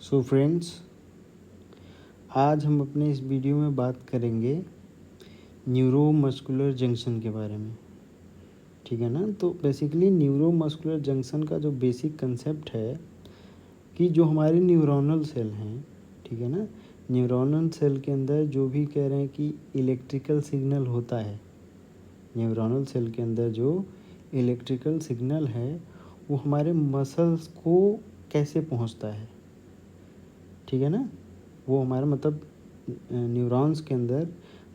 So friends, आज हम अपने इस वीडियो में बात करेंगे न्यूरोमस्कुलर जंक्शन के बारे में। ठीक है ना। तो बेसिकली न्यूरोमस्कुलर जंक्शन का जो बेसिक कंसेप्ट है कि जो हमारे न्यूरोनल सेल हैं, ठीक है ना, न्यूरोनल सेल के अंदर जो भी कह रहे हैं कि इलेक्ट्रिकल सिग्नल होता है, न्यूरोनल सेल के अंदर जो इलेक्ट्रिकल सिग्नल है वो हमारे मसल्स को कैसे पहुंचता है। ठीक है ना। वो हमारा मतलब न्यूरॉन्स के अंदर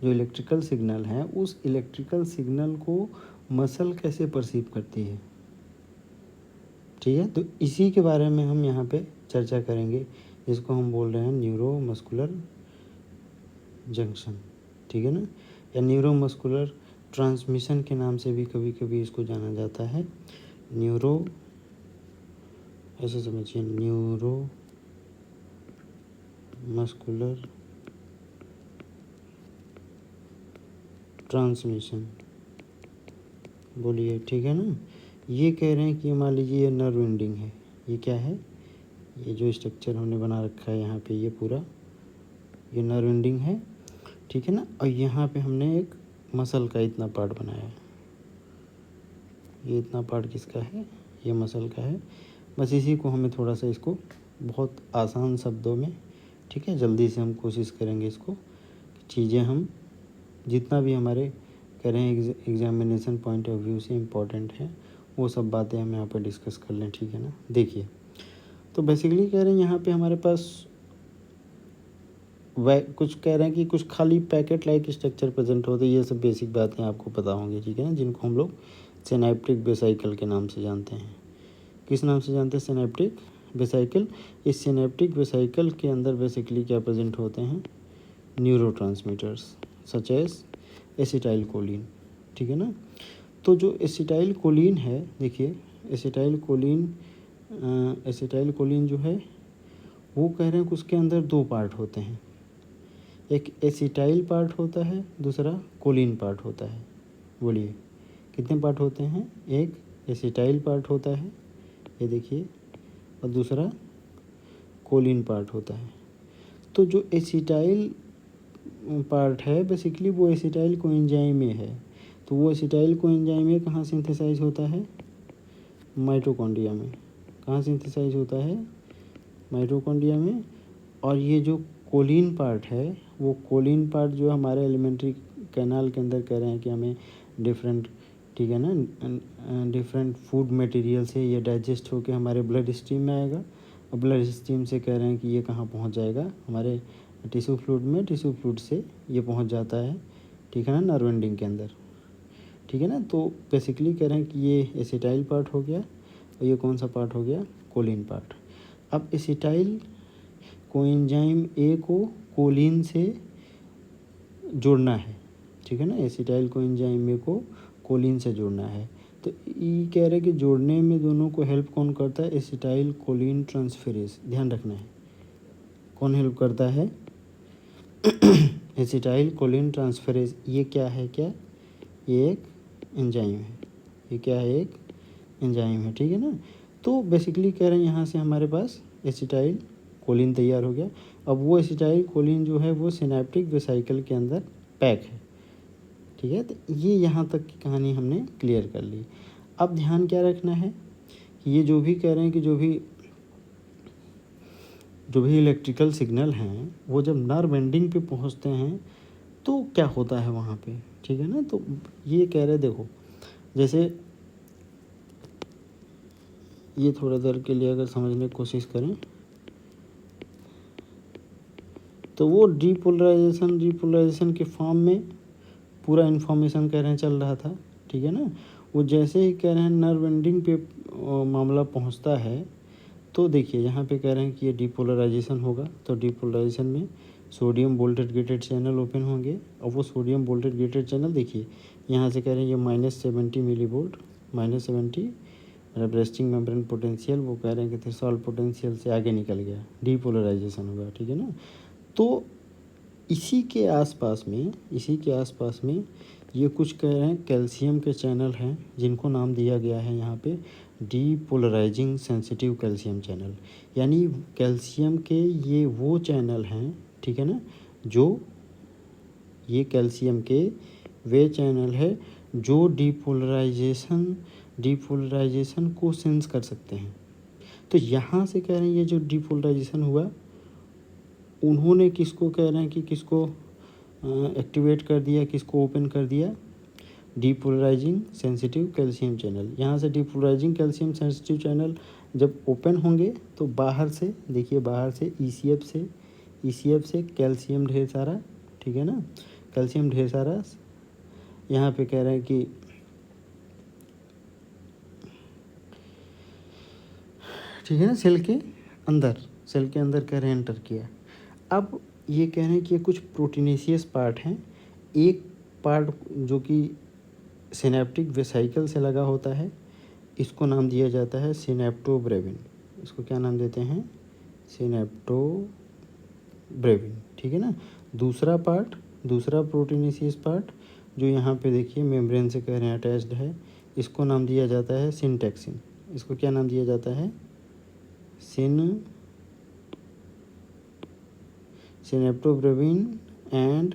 जो इलेक्ट्रिकल सिग्नल है, उस इलेक्ट्रिकल सिग्नल को मसल कैसे परसीव करती है। ठीक है। तो इसी के बारे में हम यहाँ पे चर्चा करेंगे, जिसको हम बोल रहे हैं न्यूरोमस्कुलर जंक्शन। ठीक है ना, या न्यूरोमस्कुलर ट्रांसमिशन के नाम से भी कभी कभी इसको जाना जाता है। न्यूरो, ऐसे समझिए, न्यूरो मस्कुलर ट्रांसमिशन बोलिए। ठीक है ना। ये कह रहे हैं कि मान लीजिए ये नर्व एंडिंग है। ये क्या है? ये जो स्ट्रक्चर हमने बना रखा है यहाँ पे, ये पूरा ये नर्व एंडिंग है। ठीक है ना। और यहाँ पे हमने एक मसल का इतना पार्ट बनाया है। ये इतना पार्ट किसका है? ये मसल का है। बस इसी को हमें थोड़ा सा इसको बहुत आसान शब्दों में, ठीक है, जल्दी से हम कोशिश करेंगे इसको चीज़ें हम जितना भी हमारे करें एग्जामिनेशन पॉइंट ऑफ व्यू से इम्पोर्टेंट है वो सब बातें हम यहाँ पर डिस्कस कर लें। ठीक है ना। देखिए, तो बेसिकली कह रहे हैं यहाँ पे हमारे पास कुछ कह रहे हैं कि कुछ खाली पैकेट लाइक स्ट्रक्चर प्रेजेंट होते हैं। ये सब बेसिक बातें आपको पता होंगी। ठीक है ना, जिनको हम लोग सिनैप्टिक वेसिकल के नाम से जानते हैं। किस नाम से जानते हैं? Synaptic vesicle. इस सिनैप्टिक वेसिकल के अंदर बेसिकली क्या प्रेजेंट होते हैं? Neurotransmitters such as acetyl choline. ठीक है ना। तो जो एसिटाइल कोलिन है, देखिए एसिटाइल कोलिन जो है वो कह रहे हैं कि उसके अंदर दो पार्ट होते हैं। एक एसिटाइल पार्ट होता है, दूसरा कोलिन पार्ट होता है। बोलिए कितने पार्ट होते हैं? एक एसिटाइल पार्ट होता है, ये देखिए, और दूसरा कोलिन पार्ट होता है। तो जो एसिटाइल पार्ट है बेसिकली वो एसिटाइल कोएंजाइम में है। तो वो एसिटाइल कोएंजाइम में कहाँ सिंथेसाइज होता है? माइटोकॉन्ड्रिया में। कहाँ सिंथेसाइज होता है? माइटोकॉन्ड्रिया में। और ये जो कोलिन पार्ट है, वो कोलिन पार्ट जो हमारे एलिमेंट्री कैनाल के अंदर कह रहे हैं कि हमें डिफरेंट, ठीक है ना, डिफरेंट फूड मटेरियल से ये डाइजेस्ट होकर हमारे ब्लड स्ट्रीम में आएगा। और ब्लड स्ट्रीम से कह रहे हैं कि ये कहाँ पहुंच जाएगा? हमारे टिश्यू फ्लूइड में। टिश्यू फ्लूइड से ये पहुंच जाता है, ठीक है ना, नर्व एंडिंग के अंदर। ठीक है ना। तो बेसिकली कह रहे हैं कि ये एसिटाइल पार्ट हो गया और ये कौन सा पार्ट हो गया? Choline part. अब एसिटाइल कोएंजाइम ए को कोलिन से जोड़ना है। ठीक है ना। एसिटाइल कोएंजाइम ए को कोलिन से जोड़ना है। तो ये कह रहे हैं कि जोड़ने में दोनों को हेल्प कौन करता है? Acetyl choline transferase. ध्यान रखना है, कौन हेल्प करता है? Acetyl choline transferase. ये क्या है? क्या ये एक एंजाइम है। ये क्या है? एक एंजाइम है। ठीक है ना। तो बेसिकली कह रहे हैं यहाँ से हमारे पास एसिटाइल कोलिन तैयार हो गया। अब वो एसिटाइल कोलिन जो है वो सिनैप्टिक वेसिकल के अंदर पैक है। ठीक है। तो ये यहाँ तक की कहानी हमने क्लियर कर ली। अब ध्यान क्या रखना है कि ये जो भी कह रहे हैं कि जो भी इलेक्ट्रिकल सिग्नल हैं वो जब नर्व एंडिंग पे पहुँचते हैं तो क्या होता है वहाँ पे। ठीक है ना। तो ये कह रहे, देखो जैसे ये थोड़ा देर के लिए अगर समझने की कोशिश करें तो वो डीपोलराइजेशन के फॉर्म में पूरा इन्फॉर्मेशन कह रहे हैं चल रहा था। ठीक है ना। वो जैसे ही कह रहे हैं नर्व एंडिंग पे मामला पहुंचता है तो देखिए यहाँ पे कह रहे हैं कि ये डीपोलराइजेशन होगा। तो डीपोलराइजेशन में sodium voltage gated channel open होंगे। और वो सोडियम वोल्टेज गेटेड चैनल देखिए यहाँ से कह रहे हैं ये -70 millivolt, -70 resting membrane potential, वो कह रहे हैं कि थ्रेशोल्ड पोटेंशियल से आगे निकल गया, डीपोलराइजेशन होगा। ठीक है ना। तो इसी के आसपास में ये कुछ कह रहे हैं कैल्शियम के चैनल हैं जिनको नाम दिया गया है यहाँ पे डीपोलराइजिंग सेंसिटिव कैल्शियम चैनल, यानी कैल्शियम के ये वो चैनल हैं, ठीक है ना, जो ये कैल्शियम के वे चैनल है जो डीपोलराइजेशन को सेंस कर सकते हैं। तो यहाँ से कह रहे हैं ये जो डीपोलराइजेशन हुआ, उन्होंने किसको कह रहे हैं कि किसको एक्टिवेट कर दिया, किसको ओपन कर दिया, डीपोलराइजिंग सेंसिटिव कैल्शियम चैनल। यहाँ से डीपोलराइजिंग कैल्शियम सेंसिटिव चैनल जब ओपन होंगे तो बाहर से देखिए, बाहर से ईसीएफ से कैल्शियम ढेर सारा, ठीक है ना, कैल्शियम ढेर सारा यहाँ पे कह रहे हैं कि ठीक है ना, सेल के अंदर कह रहे हैं एंटर किया। अब ये कह रहे हैं कि ये कुछ प्रोटीनेशियस पार्ट हैं। एक पार्ट जो कि सिनेप्टिक वेसाइकल से लगा होता है, इसको नाम दिया जाता है सिनेप्टोब्रेविन। इसको क्या नाम देते हैं, सिनेप्टोब्रेविन, ठीक है ना। दूसरा प्रोटीनेशियस पार्ट जो यहाँ पे देखिए मेम्ब्रेन से कह रहे हैं अटैच्ड है, इसको नाम दिया जाता है सिंटैक्सिन। इसको क्या नाम दिया जाता है, सिनेप्टोब्रेविन एंड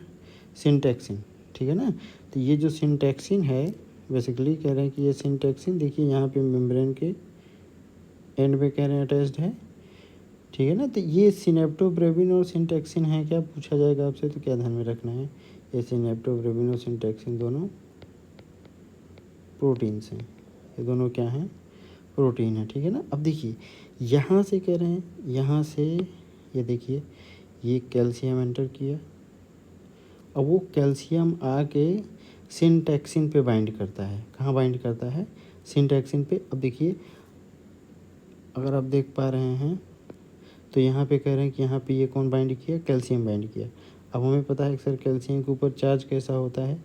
सिंटैक्सिन, ठीक है ना। तो ये जो सिंटैक्सिन है बेसिकली कह रहे हैं कि ये सिंटैक्सिन देखिए यहाँ पे मेम्ब्रेन के एंड में कह रहे हैं अटैच्ड है, ठीक है ना। तो ये सिनेप्टोब्रेविन और सिंटैक्सिन है क्या, पूछा जाएगा आपसे, तो क्या ध्यान में रखना है, ये सिनेप्टोब्रेविन और सिंटैक्सिन दोनों प्रोटीन्स हैं। ये दोनों क्या हैं, प्रोटीन है, ठीक है ना। अब देखिए यहाँ से कह रहे हैं, यहाँ से ये देखिए ये कैल्शियम एंटर किया, अब वो कैल्शियम आके सिंटैक्सिन पे बाइंड करता है। कहाँ बाइंड करता है, सिंटैक्सिन पे। अब देखिए अगर आप देख पा रहे हैं तो यहाँ पे कह रहे हैं कि यहाँ पे ये कौन बाइंड किया, कैल्शियम बाइंड किया। अब हमें पता है कि सर कैल्शियम के ऊपर चार्ज कैसा होता है,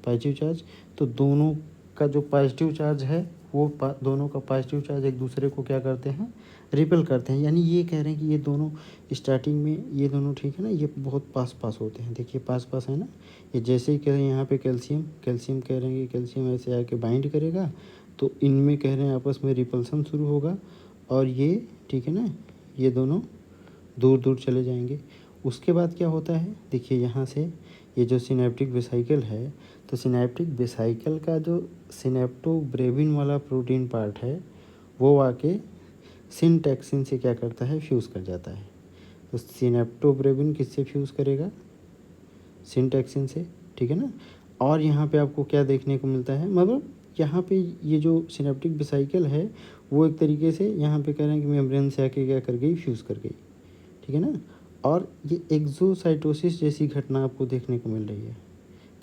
पॉजिटिव चार्ज। तो दोनों का जो पॉजिटिव चार्ज है वो दोनों का पॉजिटिव चार्ज एक दूसरे को क्या करते हैं, रिपेल करते हैं। यानी ये कह रहे हैं कि ये दोनों स्टार्टिंग में ये दोनों, ठीक है ना, ये बहुत पास होते हैं। देखिए पास है ना, ये जैसे ही कह रहे हैं यहाँ पे कैल्शियम कह रहे हैं कि कैल्शियम ऐसे आके बाइंड करेगा, तो इनमें कह रहे हैं आपस में रिपल्सन शुरू होगा, और ये ठीक है ना, ये दोनों दूर चले जाएंगे। उसके बाद क्या होता है, देखिए यहाँ से ये जो सिनेप्टिक वेसाइकल है, तो सिनेप्टिक वेसाइकल का जो सिनेप्टोब्रेविन वाला प्रोटीन पार्ट है वो आके सिंटैक्सिन से क्या करता है, फ्यूज़ कर जाता है। तो सिनेप्टोब्रेविन किससे फ्यूज़ करेगा, सिंटैक्सिन से, ठीक है ना। और यहाँ पे आपको क्या देखने को मिलता है, मतलब यहाँ पे ये जो सिनेप्टिक वेसाइकल है वो एक तरीके से यहाँ पे कह रहे हैं कि मेम्ब्रेन से आके क्या कर गई, फ्यूज़ कर गई, ठीक है ना। और ये एक्सोसाइटोसिस जैसी घटना आपको देखने को मिल रही है।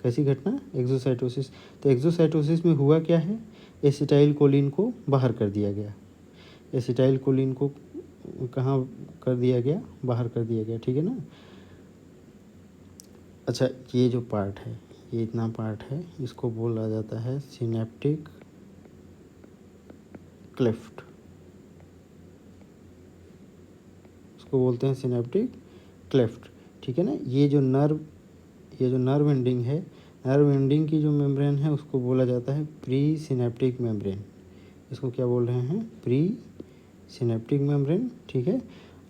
कैसी घटना, एक्सोसाइटोसिस। तो एक्सोसाइटोसिस में हुआ क्या है, एसिटाइल कोलिन को बाहर कर दिया गया, एसिटाइल कोलिन को कहाँ कर दिया गया, बाहर कर दिया गया, ठीक है ना। अच्छा ये जो पार्ट है, ये इतना पार्ट है, इसको बोला जाता है सिनेप्टिक क्लेफ्ट, इसको बोलते हैं सिनेप्टिक क्लेफ्ट, ठीक है ना। ये जो नर्व एंडिंग है, नर्व एंडिंग की जो मेम्ब्रेन है उसको बोला जाता है प्री सिनेप्टिक मेम्ब्रेन। इसको क्या बोल रहे हैं, प्री सिनेप्टिक मेम्ब्रेन, ठीक है।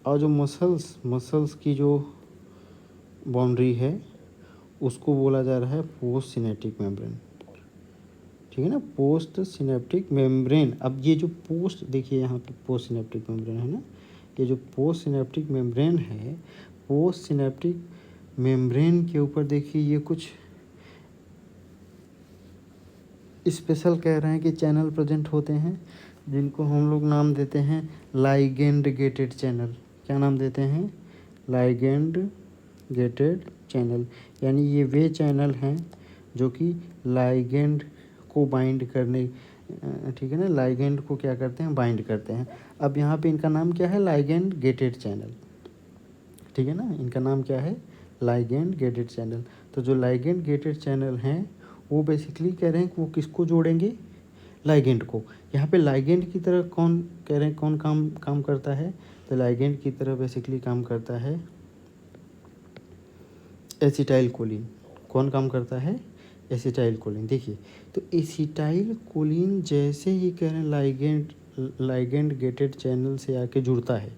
और जो मसल्स की जो बाउंड्री है उसको बोला जा रहा है पोस्ट सिनेप्टिक मेम्ब्रेन, ठीक है ना, पोस्ट सिनेप्टिक मेम्ब्रेन। अब ये जो पोस्ट, देखिए यहाँ पे पोस्ट सिनेप्टिक मेम्ब्रेन है ना, ये जो पोस्ट सिनेप्टिक मेम्ब्रेन है, पोस्ट सिनेप्टिक मेम्ब्रेन के ऊपर देखिए ये कुछ स्पेशल कह रहे हैं कि चैनल प्रेजेंट होते हैं, जिनको हम लोग नाम देते हैं लाइगेंड गेटेड चैनल। क्या नाम देते हैं, लाइगेंड गेटेड चैनल। यानी ये वे चैनल हैं जो कि लाइगेंड को बाइंड करने, ठीक है ना, लाइगेंड को क्या करते हैं, बाइंड करते हैं। अब यहाँ पे इनका नाम क्या है, लाइगेंड गेटेड चैनल, ठीक है ना, इनका नाम क्या है, लाइगेंड गेटेड चैनल। तो जो लाइगेंड गेटेड चैनल हैं वो बेसिकली कह रहे हैं कि वो किसको जोड़ेंगे, लाइगेंड को। यहाँ पे लाइगेंड की तरह कौन कह रहे हैं, कौन काम करता है, तो लाइगेंड की तरह बेसिकली काम करता है एसिटाइल कोलिन। कौन काम करता है, एसिटाइल कोलिन। देखिए तो एसिटाइल कोलिन जैसे ही कह रहे हैं लाइगेंड गेटेड चैनल से आके जुड़ता है,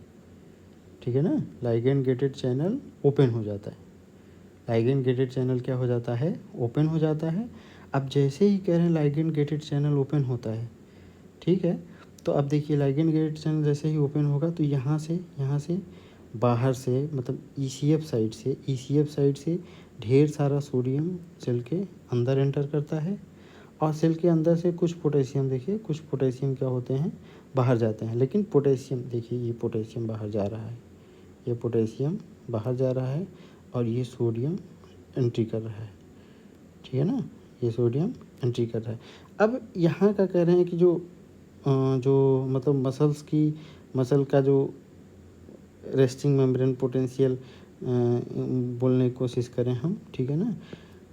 ठीक है ना, लाइगेंड गेटेड चैनल ओपन हो जाता है। लाइगेंड गेटेड चैनल क्या हो जाता है, ओपन हो जाता है। अब जैसे ही कह रहे हैं लाइगेंड गेटेड चैनल ओपन होता है, ठीक है, तो अब देखिए लाइगेंड गेटेड चैनल जैसे ही ओपन होगा तो यहाँ से बाहर से मतलब ईसीएफ साइड से ढेर सारा सोडियम सेल के अंदर एंटर करता है और सेल के अंदर से कुछ पोटेशियम, देखिए कुछ पोटेशियम क्या होते हैं, बाहर जाते हैं। लेकिन पोटेशियम देखिए, ये पोटेशियम बाहर जा रहा है, ये पोटेशियम बाहर जा रहा है और ये सोडियम एंट्री कर रहा है, ठीक है ना, ये सोडियम एंट्री कर रहा है। अब यहाँ का कह रहे हैं कि जो मतलब मसल का जो रेस्टिंग मेम्ब्रेन पोटेंशियल बोलने की कोशिश करें हम, ठीक है ना,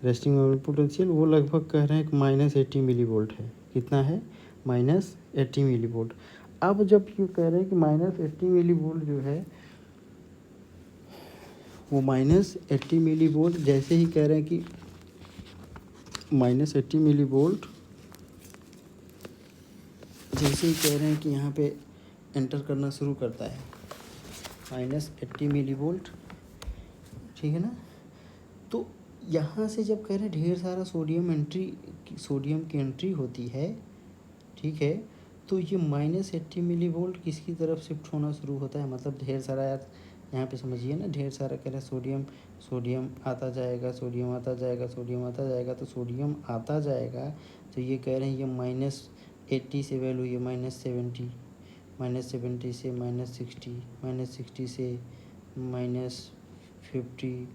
रेस्टिंग मेम्ब्रेन पोटेंशियल वो लगभग कह रहे हैं कि -80 मिली वोल्ट है। कितना है, -80 मिली वोल्ट। अब जब ये कह रहे हैं कि -80 मिली वोल्ट जो है वो -80 मिली वोल्ट जैसे ही कह रहे हैं कि -80 मिली वोल्ट जैसे ही कह रहे हैं कि यहाँ पे एंटर करना शुरू करता है, -80 मिली वोल्ट, ठीक है ना, तो यहाँ से जब कह रहे हैं ढेर सारा सोडियम की एंट्री होती है, ठीक है, तो ये -80 मिली वोल्ट किसकी तरफ शिफ्ट होना शुरू होता है, मतलब ढेर सारा, यार यहाँ पे समझिए ना, ढेर सारा कह रहे हैं सोडियम आता जाएगा, सोडियम आता जाएगा, सोडियम आता जाएगा, तो सोडियम आता जाएगा तो ये कह रहे हैं ये -80 से वैल्यू ये -70, -70 से -60, -60 से -50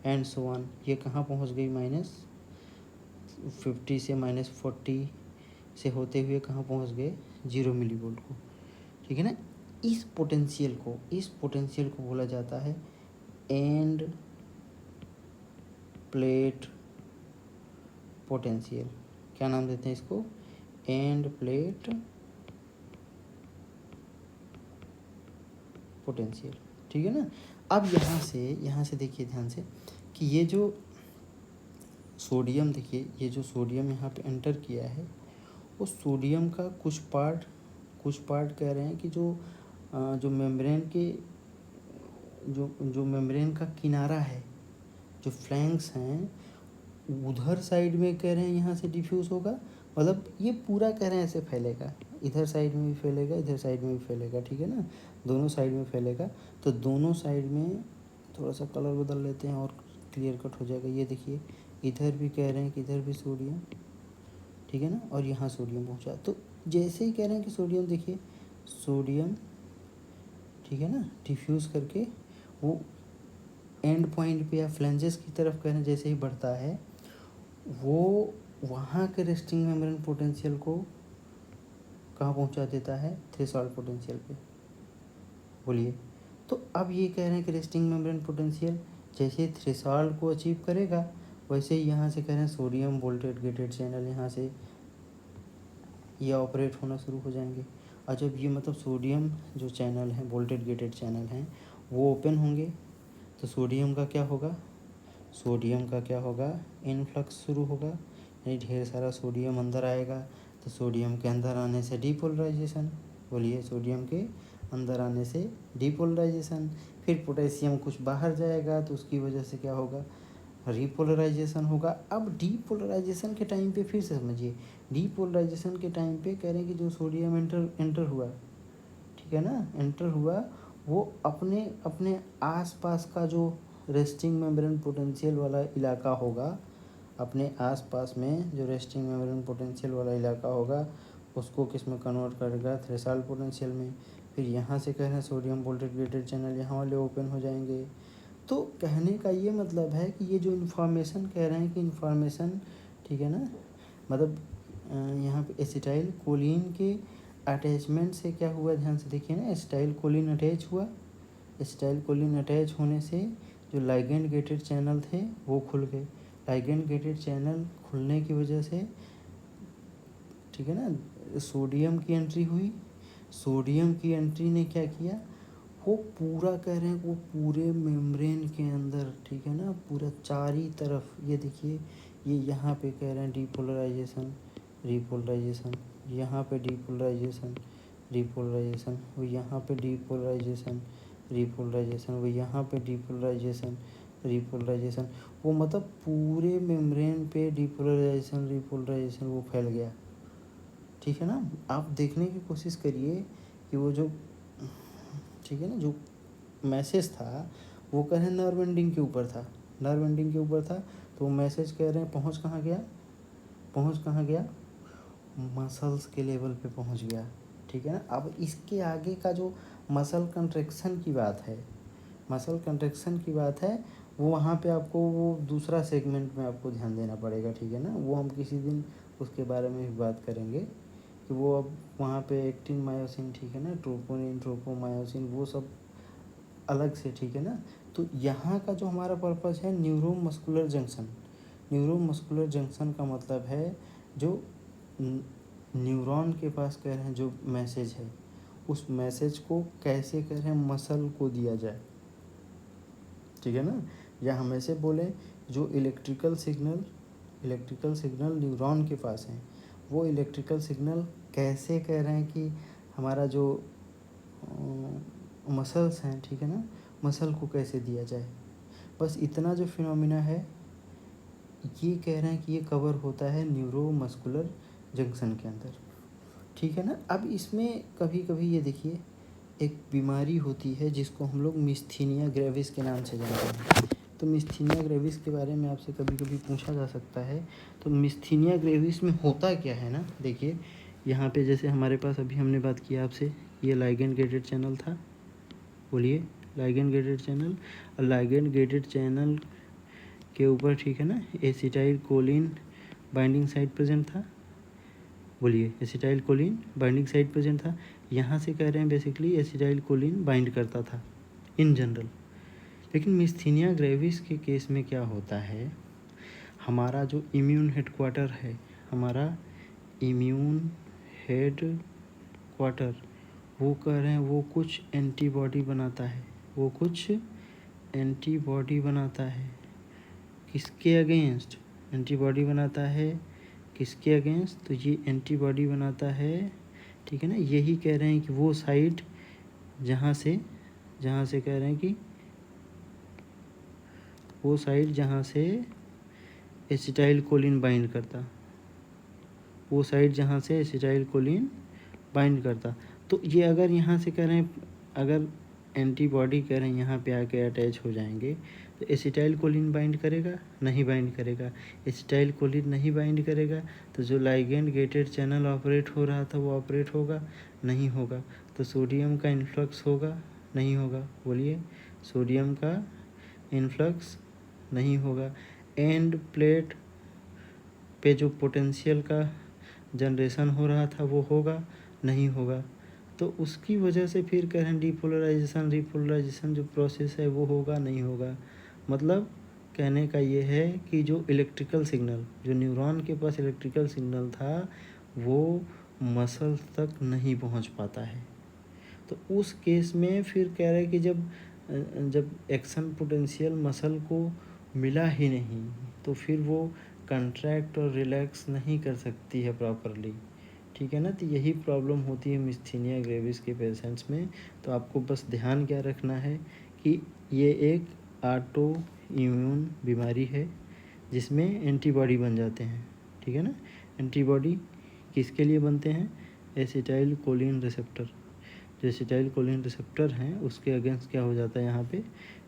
एंड सो ऑन, ये कहाँ पहुँच गई, -50 से -40 से होते हुए कहाँ पहुँच गए, 0 मिली वोल्ट को, ठीक है ना। इस पोटेंशियल को बोला जाता है एंड प्लेट पोटेंशियल। क्या नाम देते हैं इसको, एंड प्लेट पोटेंशियल, ठीक है ना। अब यहाँ से देखिए ध्यान से कि ये जो सोडियम, देखिए ये जो सोडियम यहाँ पे एंटर किया है, वो सोडियम का कुछ पार्ट कह रहे हैं कि जो मेम्ब्रेन के जो मेम्ब्रेन का किनारा है, जो फ्लैंक्स हैं, उधर साइड में कह रहे हैं यहाँ से डिफ्यूज़ होगा, मतलब ये पूरा कह रहे हैं ऐसे फैलेगा, इधर साइड में भी फैलेगा, इधर साइड में भी फैलेगा, ठीक है ना, दोनों साइड में फैलेगा। तो दोनों साइड में थोड़ा सा कलर बदल लेते हैं और क्लियर कट हो जाएगा। ये देखिए इधर भी कह रहे हैं कि इधर भी सोडियम, ठीक है ना, और यहाँ सोडियम पहुँचा, तो जैसे ही कह रहे हैं कि सोडियम, देखिए सोडियम, ठीक है ना, डिफ्यूज़ करके वो एंड पॉइंट पे या फ्लैंजेस की तरफ कह रहे हैं जैसे ही बढ़ता है, वो वहाँ के रेस्टिंग मेम्ब्रेन पोटेंशियल को कहाँ पहुँचा देता है, थ्रेशोल्ड पोटेंशियल पे। बोलिए, तो अब ये कह रहे हैं कि रेस्टिंग मेम्ब्रेन पोटेंशियल जैसे थ्रेशोल्ड को अचीव करेगा, वैसे ही यहाँ से कह रहे हैं सोडियम वोल्टेज गेटेड चैनल यहाँ से ये ऑपरेट होना शुरू हो जाएंगे। और जब ये मतलब सोडियम जो चैनल है, वोल्टेज गेटेड चैनल हैं, वो ओपन होंगे तो सोडियम का क्या होगा, इनफ्लक्स शुरू होगा, यानी ढेर सारा सोडियम अंदर आएगा। तो सोडियम के अंदर आने से डीपोलराइजेशन, बोलिए सोडियम के अंदर आने से डीपोलराइजेशन, फिर पोटेशियम कुछ बाहर जाएगा तो उसकी वजह से क्या होगा, रिपोलराइजेशन होगा। अब डीपोलराइजेशन के टाइम पे फिर से समझिए, डीपोलराइजेशन के टाइम पे कह रहे हैं कि जो सोडियम एंटर हुआ, ठीक है ना, एंटर हुआ, वो अपने आसपास का जो रेस्टिंग मेम्ब्रेन पोटेंशियल वाला इलाका होगा, अपने आसपास में जो रेस्टिंग मेम्ब्रेन पोटेंशियल वाला इलाका होगा, उसको किस में कन्वर्ट करेगा, थ्रेशोल्ड पोटेंशियल में। फिर यहाँ से कह रहे हैं सोडियम वोल्टेज गेटेड चैनल यहाँ वाले ओपन हो जाएंगे। तो कहने का ये मतलब है कि ये जो इन्फॉर्मेशन कह रहे हैं कि इन्फॉर्मेशन, ठीक है ना, मतलब यहाँ पे एसिटाइल कोलिन के अटैचमेंट से क्या हुआ, ध्यान से देखिए ना, एसिटाइल कोलिन अटैच हुआ, एसिटाइल कोलिन अटैच होने से जो लाइगेंड गेटेड चैनल थे वो खुल गए। लाइगेंड गेटेड चैनल खुलने की वजह से, ठीक है ना, सोडियम की एंट्री हुई। सोडियम की एंट्री ने क्या किया, वो पूरा कह रहे हैं वो पूरे मेम्ब्रेन के अंदर, ठीक है ना, पूरा चारी तरफ, ये देखिए ये यहाँ पे कह रहे हैं डीपोलराइजेशन, रीपोलराइजेशन, यहाँ पे डीपोलराइजेशन, रीपोलराइजेशन, वो यहाँ पे डीपोलराइजेशन, रीपोलराइजेशन, वो यहाँ पे डीपोलराइजेशन, रीपोलराइजेशन। वो मतलब पूरे मेम्ब्रेन पे डीपोलराइजेशन, रीपोलराइजेशन वो फैल गया। ठीक है ना। आप देखने की कोशिश करिए कि वो जो, ठीक है ना, जो मैसेज था वो कह रहे हैं नर्व एंडिंग के ऊपर था, नर्व एंडिंग के ऊपर था। तो मैसेज कह रहे हैं पहुंच कहाँ गया, पहुंच कहाँ गया, मसल्स के लेवल पे पहुंच गया। ठीक है ना। अब इसके आगे का जो मसल कंट्रैक्शन की बात है, मसल कंट्रैक्शन की बात है, वो वहाँ पे आपको वो दूसरा सेगमेंट में आपको ध्यान देना पड़ेगा। ठीक है ना। वो हम किसी दिन उसके बारे में भी बात करेंगे कि वो अब वहाँ पे एक्टिन मायोसिन, ठीक है ना, ट्रोपोनिन, ट्रोपोमायोसिन, वो सब अलग से। ठीक है ना। तो यहाँ का जो हमारा पर्पस है न्यूरोमस्कुलर जंक्शन, न्यूरोमस्कुलर जंक्शन का मतलब है जो न्यूरॉन के पास कह रहे हैं जो मैसेज है, उस मैसेज को कैसे कह रहे हैं मसल को दिया जाए। ठीक है ना। या हम ऐसे बोलें जो इलेक्ट्रिकल सिग्नल न्यूरॉन के पास हैं, वो इलेक्ट्रिकल सिग्नल कैसे कह रहे हैं कि हमारा जो मसल्स हैं, ठीक है ना, मसल को कैसे दिया जाए। बस इतना जो फिनोमिना है ये कह रहे हैं कि ये कवर होता है न्यूरोमस्कुलर जंक्शन के अंदर। ठीक है ना। अब इसमें कभी कभी ये देखिए एक बीमारी होती है जिसको हम लोग मिस्थीनिया ग्रेविस के नाम से जानते हैं। तो मिस्थीनिया ग्रेविस के बारे में आपसे कभी कभी पूछा जा सकता है। तो मिस्थीनिया ग्रेविस में होता क्या है ना, देखिए यहाँ पे जैसे हमारे पास अभी हमने बात किया आपसे, ये लाइगेंड गेटेड चैनल था, बोलिए लाइगेंड गेटेड चैनल, और लाइगेंड गेटेड चैनल के ऊपर, ठीक है ना, acetyl choline binding site present था, बोलिए acetyl choline binding site present था। यहाँ से कह रहे हैं बेसिकली एसिटाइल कोलिन बाइंड करता था इन जनरल। लेकिन मिस्थीनिया ग्रेविस के केस में क्या होता है, हमारा जो इम्यून हेडक्वार्टर है, हमारा इम्यून हेड क्वार्टर, वो कह रहे हैं वो कुछ एंटीबॉडी बनाता है, वो कुछ एंटीबॉडी बनाता है किसके अगेंस्ट, एंटीबॉडी बनाता है किसके अगेंस्ट, तो ये एंटीबॉडी बनाता है, ठीक है ना। यही कह रहे हैं कि वो साइड जहाँ से कह रहे हैं कि वो साइड जहाँ से एसिटाइल कोलिन बाइंड करता, वो साइड जहाँ से एसिटाइल कोलिन बाइंड करता। तो ये अगर यहाँ से कह रहे हैं, अगर एंटीबॉडी कह रहे हैं यहाँ पे आके अटैच हो जाएंगे, तो एसिटाइल कोलिन बाइंड करेगा, नहीं बाइंड करेगा। एसिटाइल कोलिन नहीं बाइंड करेगा तो जो लाइगेंड गेटेड चैनल ऑपरेट हो रहा था वो ऑपरेट होगा, नहीं होगा। तो सोडियम का इन्फ्लक्स होगा, नहीं होगा, बोलिए सोडियम का इन्फ्लक्स नहीं होगा। एंड प्लेट पे जो पोटेंशियल का जनरेशन हो रहा था वो होगा, नहीं होगा। तो उसकी वजह से फिर कह रहे हैं डीपोलराइजेशन रीपोलराइजेशन जो प्रोसेस है वो होगा, नहीं होगा। मतलब कहने का ये है कि जो इलेक्ट्रिकल सिग्नल, जो न्यूरॉन के पास इलेक्ट्रिकल सिग्नल था वो मसल तक नहीं पहुंच पाता है। तो उस केस में फिर कह रहे हैं कि जब एक्शन पोटेंशियल मसल को मिला ही नहीं तो फिर वो कंट्रैक्ट और रिलैक्स नहीं कर सकती है प्रॉपरली। ठीक है ना। तो यही प्रॉब्लम होती है मिस्थीनिया ग्रेविस के पेशेंट्स में। तो आपको बस ध्यान क्या रखना है कि ये एक ऑटो इम्यून बीमारी है जिसमें एंटीबॉडी बन जाते हैं। ठीक है ना। एंटीबॉडी किसके लिए बनते हैं, एसिटाइल कोलिन रिसेप्टर, जो एसिटाइल कोलिन रिसेप्टर हैं उसके अगेंस्ट क्या हो जाता है, यहाँ पे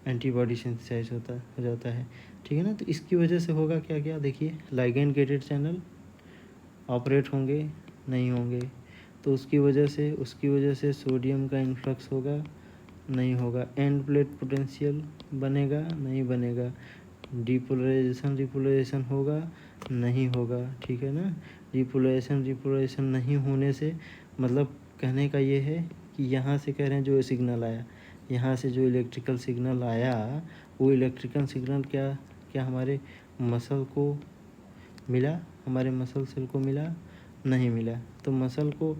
एंटीबॉडी सिंथेसाइज हो जाता है। ठीक है ना। तो इसकी वजह से होगा क्या क्या, देखिए लाइगेंड गेटेड चैनल ऑपरेट होंगे, नहीं होंगे। तो उसकी वजह से सोडियम का इन्फ्लक्स होगा, नहीं होगा। एंड प्लेट पोटेंशियल बनेगा, नहीं बनेगा। रिपोलराइजेशन होगा, नहीं होगा। ठीक है ना। रिपोलराइजेशन नहीं होने से मतलब कहने का ये है कि यहाँ से कह रहे हैं जो सिग्नल आया, यहाँ से जो इलेक्ट्रिकल सिग्नल आया वो इलेक्ट्रिकल सिग्नल क्या हमारे मसल को मिला, हमारे मसल सेल को मिला, नहीं मिला। तो मसल को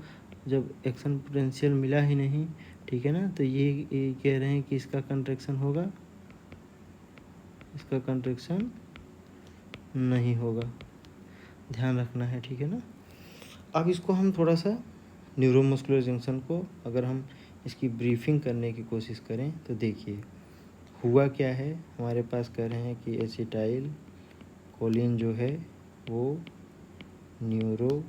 जब एक्शन पोटेंशियल मिला ही नहीं, ठीक है ना, तो ये कह रहे हैं कि इसका कंट्रैक्शन होगा, इसका कंट्रैक्शन नहीं होगा, ध्यान रखना है, ठीक है ना। अब इसको हम थोड़ा सा न्यूरोमस्कुलर जंक्शन को अगर हम इसकी ब्रीफिंग करने की कोशिश करें तो देखिए हुआ क्या है। हमारे पास कह रहे हैं कि एसिटाइल कोलिन जो है वो न्यूरो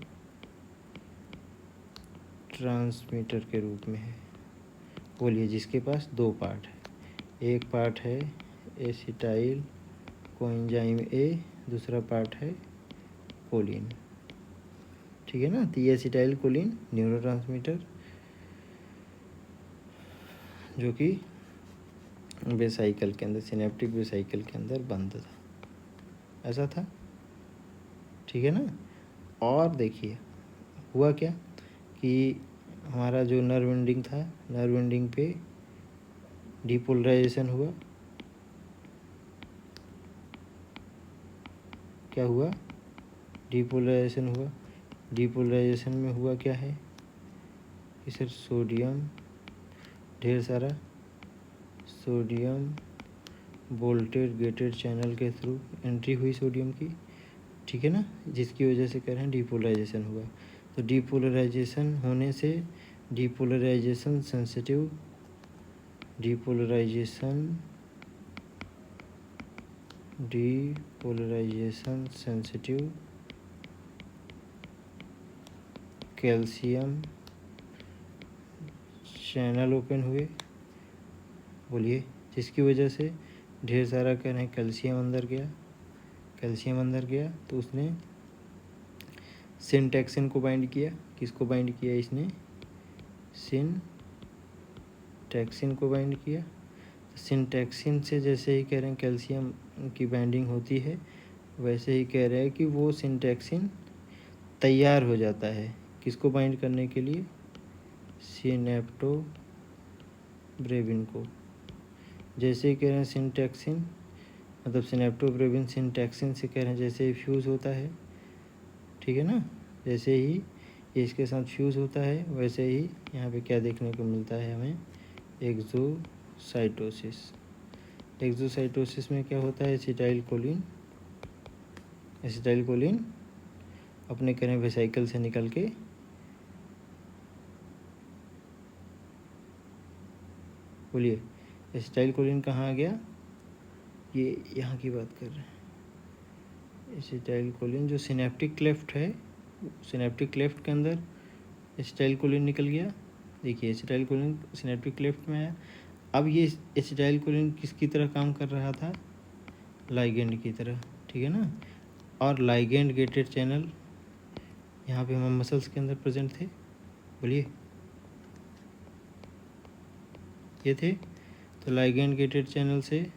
ट्रांसमीटर के रूप में है। बोलिए, जिसके पास दो पार्ट है, एक पार्ट है एसिटाइल कोएंजाइम ए, दूसरा पार्ट है कोलिन, ठीक है ना। तो ये एसिटाइल कोलिन न्यूरोट्रांसमीटर जो कि वेसाइकल के अंदर, सिनेप्टिक वेसाइकल के अंदर बंद था, ऐसा था, ठीक है ना। और देखिए हुआ क्या कि हमारा जो नर्व एंडिंग था, नर्व एंडिंग पे डीपोलराइजेशन हुआ। क्या हुआ? डीपोलराइजेशन हुआ। डीपोलराइजेशन में हुआ क्या है कि सर सोडियम, ढेर सारा सोडियम वोल्टेज गेटेड चैनल के थ्रू एंट्री हुई सोडियम की, ठीक है ना, जिसकी वजह से कह रहे हैं डीपोलराइजेशन हुआ। तो डीपोलराइजेशन होने से depolarisation sensitive, depolarisation sensitive calcium channel open हुए। बोलिए, जिसकी वजह से ढेर सारा कह रहे हैं कैल्शियम अंदर गया। कैल्शियम अंदर गया तो उसने सिनटैक्सिन को बाइंड किया। किसको बाइंड किया? इसने सिनटैक्सिन को बाइंड किया। सिनटैक्सिन से जैसे ही कह रहे हैं कैल्शियम की बाइंडिंग होती है, वैसे ही कह रहे हैं कि वो सिनटैक्सिन तैयार हो जाता है किसको बाइंड करने के लिए? सिनेप्टोब्रेविन को। जैसे ही कह रहे हैं सिनटैक्सिन, मतलब सिनेप्टोब्रेविन सिनटैक्सिन से कह रहे हैं जैसे ही फ्यूज़ होता है, ठीक है ना, जैसे ही ये इसके साथ फ्यूज़ होता है वैसे ही यहाँ पे क्या देखने को मिलता है हमें? एक्सोसाइटोसिस। एक्सोसाइटोसिस में क्या होता है? एसिटाइल कोलिन अपने कह रहे हैं वेसाइकल से निकल के बोलिए एसिटाइल कोलिन कहाँ आ गया? ये यहाँ की बात कर रहे हैं। एसिटाइल कोलिन जो सिनेप्टिक क्लेफ्ट है, सिनेप्टिक क्लेफ्ट के अंदर एसिटाइल कोलिन निकल गया। देखिए एसिटाइल कोलिन सिनेप्टिक क्लेफ्ट में है। अब ये एसिटाइल कोलिन किसकी तरह काम कर रहा था? लाइगेंड की तरह, ठीक है ना। और लाइगेंड गेटेड चैनल यहाँ पे हम मसल्स के अंदर प्रेजेंट थे। बोलिए, ये थे। तो लाइगेंड गेटेड चैनल से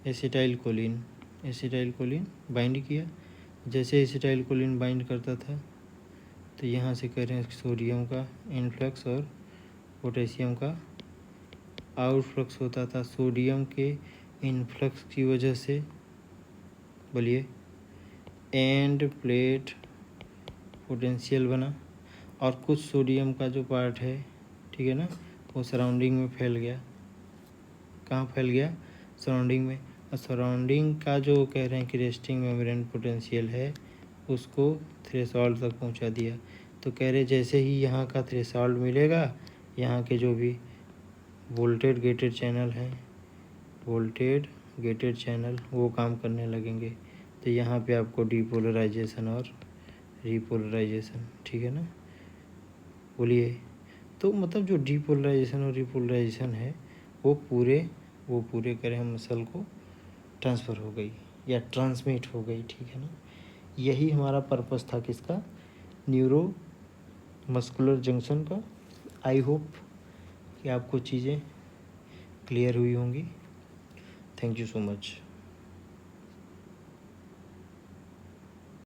एसिटाइल कोलिन बाइंड किया। जैसे एसिटाइल कोलिन बाइंड करता था तो यहाँ से कह रहे हैं सोडियम का इनफ्लक्स और पोटेशियम का आउटफ्लक्स होता था। सोडियम के इनफ्लक्स की वजह से बोलिए एंड प्लेट पोटेंशियल बना, और कुछ सोडियम का जो पार्ट है, ठीक है ना, वो सराउंडिंग में फैल गया। कहाँ फैल गया? सराउंडिंग में। और सराउंडिंग का जो कह रहे हैं कि रेस्टिंग मेम्ब्रेन पोटेंशियल है उसको थ्रेशोल्ड तक पहुंचा दिया। तो कह रहे जैसे ही यहाँ का थ्रेशोल्ड मिलेगा, यहाँ के जो भी वोल्टेज गेटेड चैनल वो काम करने लगेंगे। तो यहाँ पे आपको डीपोलराइजेशन और रीपोलराइजेशन, ठीक है ना। बोलिए, तो मतलब जो डीपोलराइजेशन और रीपोलराइजेशन है वो पूरे करें हम मसल को ट्रांसफ़र हो गई या ट्रांसमिट हो गई, ठीक है ना। यही हमारा पर्पस था किसका? न्यूरो मस्कुलर जंक्शन का। आई होप कि आपको चीज़ें क्लियर हुई होंगी। Thank you so much.